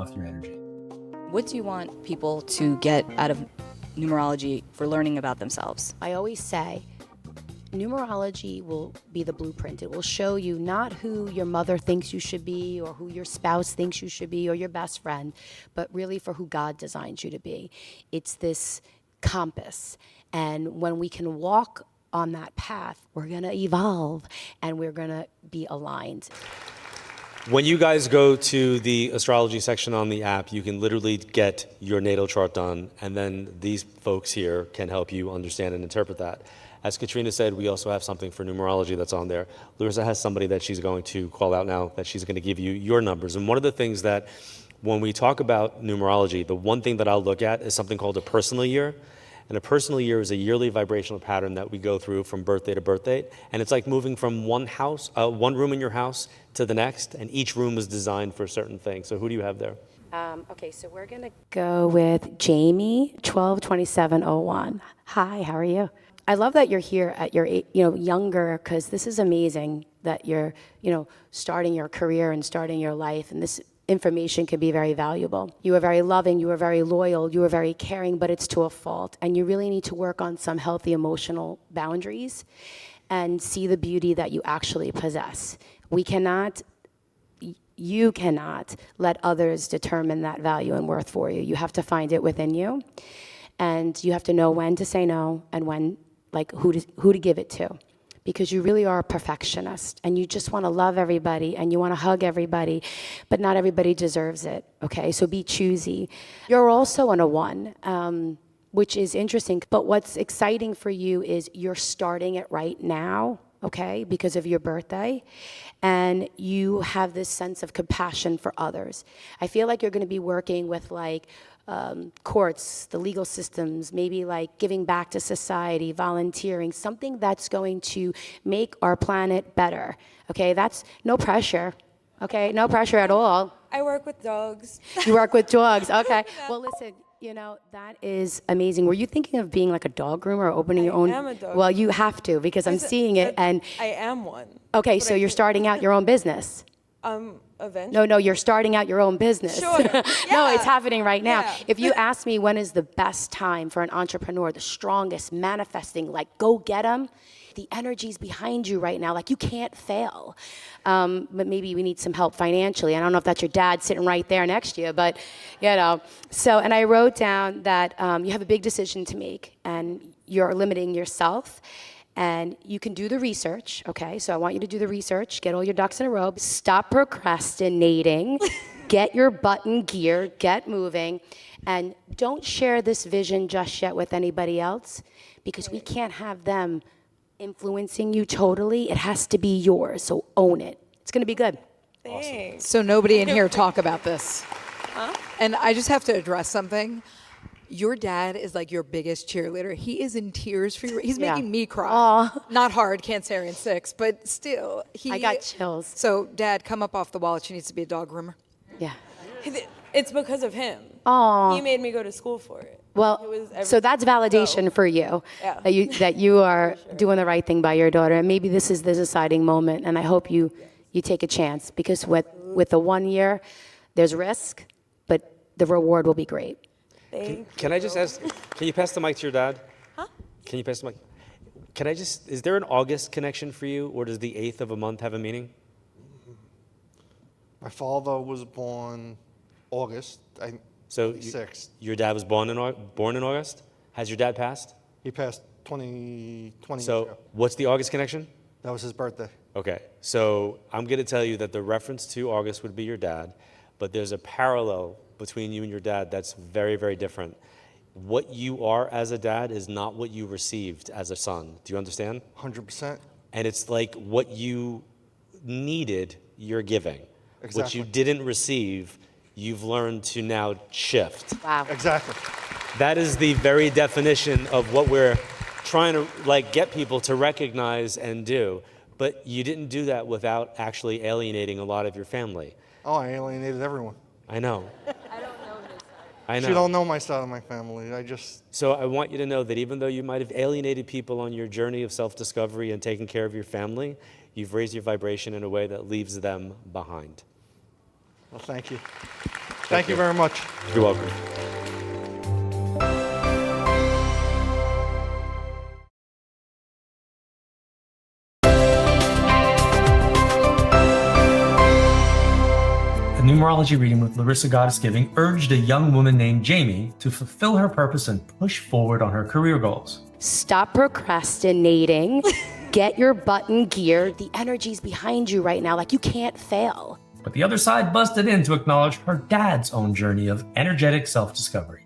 off your energy. What do you want people to get out of numerology for learning about themselves? I always say, numerology will be the blueprint. It will show you not who your mother thinks you should be or who your spouse thinks you should be or your best friend, but really for who God designed you to be. It's this compass. And when we can walk on that path, we're going to evolve and we're going to be aligned. When you guys go to the astrology section on the app, you can literally get your natal chart done, and then these folks here can help you understand and interpret that. As Katrina said, we also have something for numerology that's on there. Larissa has somebody that she's going to call out now that she's going to give you your numbers. And one of the things that when we talk about numerology, the one thing that I'll look at is something called a personal year. And a personal year is a yearly vibrational pattern that we go through from birthday to birthday. And it's like moving from one room in your house to the next, and each room is designed for a certain thing. So who do you have there? Okay, so we're going to go with Jamie, 122701. Hi, how are you? I love that you're here at your, younger, because this is amazing that you're, starting your career and starting your life, and this information can be very valuable. You are very loving, you are very loyal, you are very caring, but it's to a fault. And you really need to work on some healthy emotional boundaries and see the beauty that you actually possess. You cannot let others determine that value and worth for you. You have to find it within you. And you have to know when to say no and when, who to give it to. Because you really are a perfectionist and you just want to love everybody and you want to hug everybody, but not everybody deserves it, okay? So be choosy. You're also on a 1, which is interesting, but what's exciting for you is you're starting it right now, okay, because of your birthday, and you have this sense of compassion for others. I feel like you're going to be working with courts, the legal systems, maybe giving back to society, volunteering, something that's going to make our planet better, okay? That's no pressure, okay? No pressure at all. I work with dogs. You work with dogs, okay. Well, listen, that is amazing. Were you thinking of being like a dog groomer or opening your own? I am a dog. Well, you have to, because I'm seeing it, and I am one. okay, so you're starting out your own business. Eventually. No, you're starting out your own business. Sure. No, Yeah. it's happening right now. Yeah. If you ask me when is the best time for an entrepreneur, the strongest, manifesting, go get them, the energy's behind you right now, you can't fail. But maybe we need some help financially. I don't know if that's your dad sitting right there next to you, but, So, and I wrote down that you have a big decision to make, and you're limiting yourself. And you can do the research, okay? So I want you to do the research, get all your ducks in a row, stop procrastinating, get your butt in gear, get moving, and don't share this vision just yet with anybody else, because we can't have them influencing you totally. It has to be yours, so own it. It's gonna be good. Thanks. So nobody in here talk about this. Huh? And I just have to address something. Your dad is your biggest cheerleader. He is in tears for you. He's making me cry. Aw. Not hard, Cancerian 6, but still. I got chills. So, Dad, come up off the wall. She needs to be a dog groomer. Yeah. It's because of him. Aw. He made me go to school for it. Well, so that's validation for you, Yeah. that you are doing the right thing by your daughter. And maybe this is the deciding moment, and I hope you take a chance, because with the 1 year, there's risk, but the reward will be great. Can I just ask, can you pass the mic to your dad? Huh? Can you pass the mic? Is there an August connection for you, or does the 8th of a month have a meaning? My father was born August 6th. Your dad was born in August? Has your dad passed? He passed 20 years So ago. what's the August connection? That was his birthday. Okay, so I'm going to tell you that the reference to August would be your dad, but there's a parallel between you and your dad that's very, very different. What you are as a dad is not what you received as a son. Do you understand? 100%. And it's like what you needed, you're giving. Exactly. What you didn't receive, you've learned to now shift. Wow. Exactly. That is the very definition of what we're trying to get people to recognize and do. But you didn't do that without actually alienating a lot of your family. Oh, I alienated everyone. I know. I don't know this side. I know. You don't know my side of my family. So I want you to know that even though you might have alienated people on your journey of self-discovery and taking care of your family, you've raised your vibration in a way that leaves them behind. Well, thank you. Thank you very much. You're welcome. A numerology reading with Larissa Goddess Giving urged a young woman named Jamie to fulfill her purpose and push forward on her career goals. Stop procrastinating. Get your butt in gear. The energy's behind you right now. Like, you can't fail. But the other side busted in to acknowledge her dad's own journey of energetic self-discovery.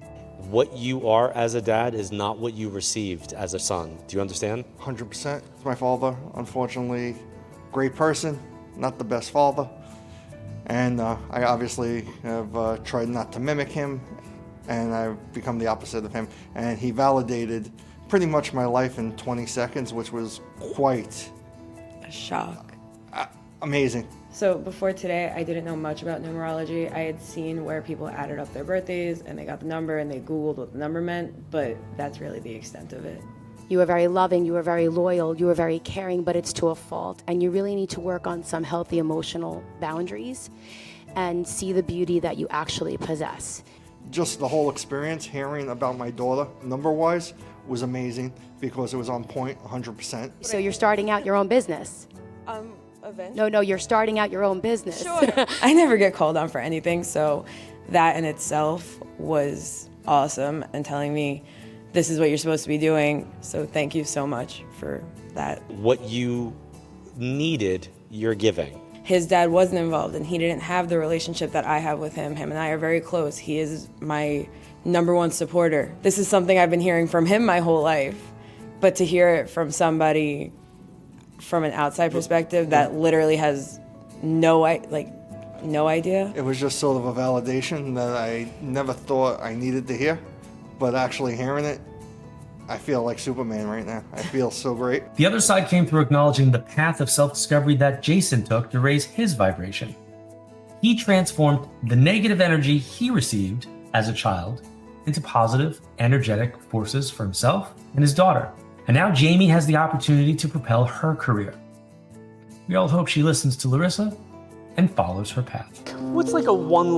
What you are as a dad is not what you received as a son. Do you understand? 100%. It's my father. Unfortunately, great person, not the best father. And I obviously have tried not to mimic him, and I've become the opposite of him. And he validated pretty much my life in 20 seconds, which was quite A shock. amazing. So before today, I didn't know much about numerology. I had seen where people added up their birthdays and they got the number and they Googled what the number meant, but that's really the extent of it. You are very loving, you are very loyal, you are very caring, but it's to a fault. And you really need to work on some healthy emotional boundaries and see the beauty that you actually possess. Just the whole experience, hearing about my daughter, number-wise, was amazing because it was on point 100%. So you're starting out your own business. Eventually. No, you're starting out your own business. Sure. I never get called on for anything, so that in itself was awesome and telling me this is what you're supposed to be doing. So thank you so much for that. What you needed, you're giving. His dad wasn't involved and he didn't have the relationship that I have with him. Him and I are very close. He is my #1 supporter. This is something I've been hearing from him my whole life, but to hear it from somebody from an outside perspective that literally has no idea. It was just sort of a validation that I never thought I needed to hear, but actually hearing it, I feel like Superman right now. I feel so great. The other side came through acknowledging the path of self-discovery that Jason took to raise his vibration. He transformed the negative energy he received as a child into positive, energetic forces for himself and his daughter. And now Jamie has the opportunity to propel her career. We all hope she listens to Larissa and follows her path. What's like a one